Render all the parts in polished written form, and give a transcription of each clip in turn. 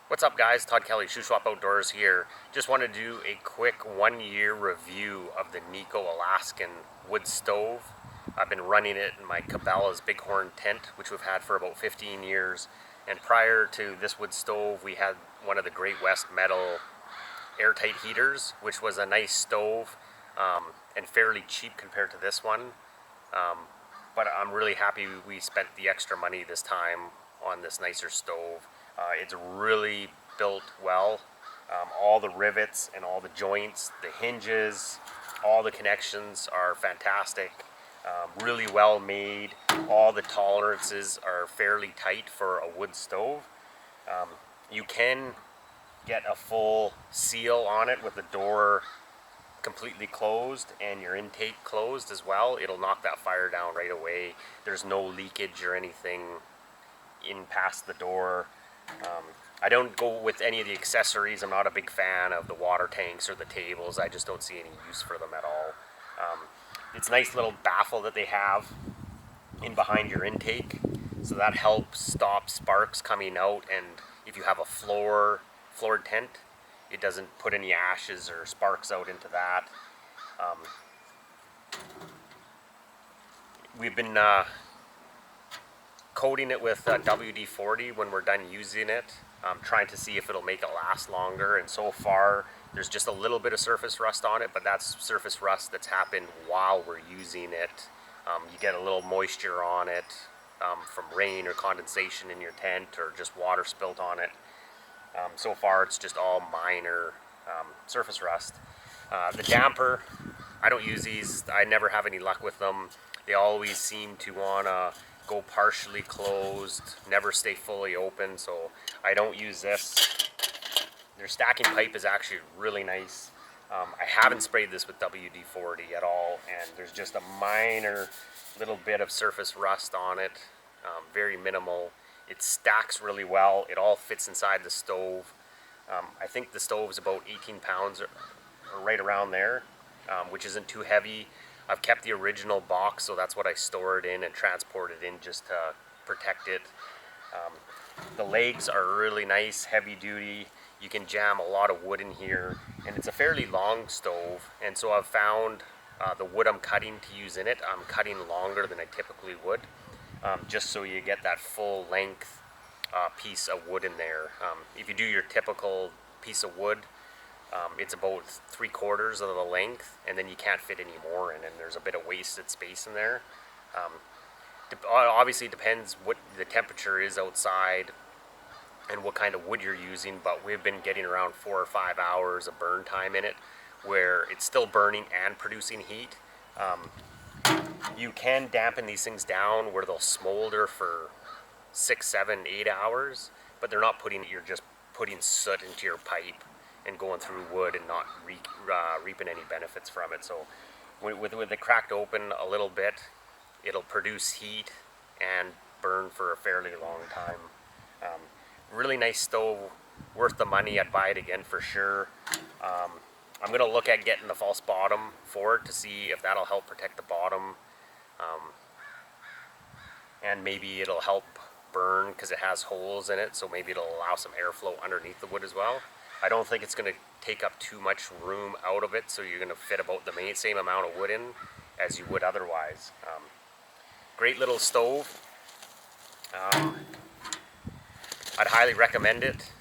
What's up guys, Todd Kelly, Shuswap Outdoors here. Just wanted to do a quick 1-year review of the Kni-Co Alaskan Wood Stove. I've been running it in my Cabela's Bighorn tent, which we've had for about 15 years. And prior to this wood stove, we had one of the Great West Metal airtight heaters, which was a nice stove and fairly cheap compared to this one. But I'm really happy we spent the extra money this time on this nicer stove. It's really built well. All the rivets and all the joints, the hinges, all the connections are fantastic. Really well made. All the tolerances are fairly tight for a wood stove. You can get a full seal on it with the door completely closed and your intake closed as well. It'll knock that fire down right away. There's no leakage or anything in past the door. I don't go with any of the accessories. I'm not a big fan of the water tanks or the tables. I just don't see any use for them at all. It's a nice little baffle that they have in behind your intake, so that helps stop sparks coming out, and if you have a floored tent, it doesn't put any ashes or sparks out into that. We've been coating it with WD-40 when we're done using it, trying to see if it'll make it last longer, and so far there's just a little bit of surface rust on it, but that's surface rust that's happened while we're using it. You get a little moisture on it from rain or condensation in your tent, or just water spilt on it. So far it's just all minor surface rust. The damper, I don't use these. I never have any luck with them. They always seem to want to go partially closed, never stay fully open, so I don't use this. Their stacking pipe is actually really nice. I haven't sprayed this with WD-40 at all, and there's just a minor little bit of surface rust on it, very minimal. It stacks really well. It all fits inside the stove. I think the stove's about 18 pounds or right around there, which isn't too heavy. I've kept the original box, so that's what I store it in and transport it in just to protect it. The legs are really nice, heavy duty. You can jam a lot of wood in here, and it's a fairly long stove, and so I've found the wood I'm cutting to use in it, I'm cutting longer than I typically would, just so you get that full length piece of wood in there. If you do your typical piece of wood, it's about 3/4 of the length, and then you can't fit any more in, and there's a bit of wasted space in there. Obviously it depends what the temperature is outside and what kind of wood you're using, but we've been getting around 4 or 5 hours of burn time in it, where it's still burning and producing heat. You can dampen these things down where they'll smolder for 6, 7, 8 hours, but they're not you're just putting soot into your pipe and going through wood and not reaping any benefits from it. So with it cracked open a little bit, it'll produce heat and burn for a fairly long time. Really nice stove, worth the money. I'd buy it again for sure. I'm going to look at getting the false bottom for it to see if that'll help protect the bottom, and maybe it'll help burn because it has holes in it, so maybe it'll allow some airflow underneath the wood as well. I don't think it's going to take up too much room out of it, so you're going to fit about the same amount of wood in as you would otherwise. Great little stove. I'd highly recommend it,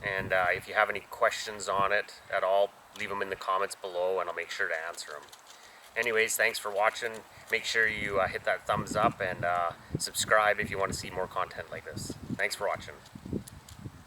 and if you have any questions on it at all, leave them in the comments below and I'll make sure to answer them. Anyways, thanks for watching. Make sure you hit that thumbs up and subscribe if you want to see more content like this. Thanks for watching.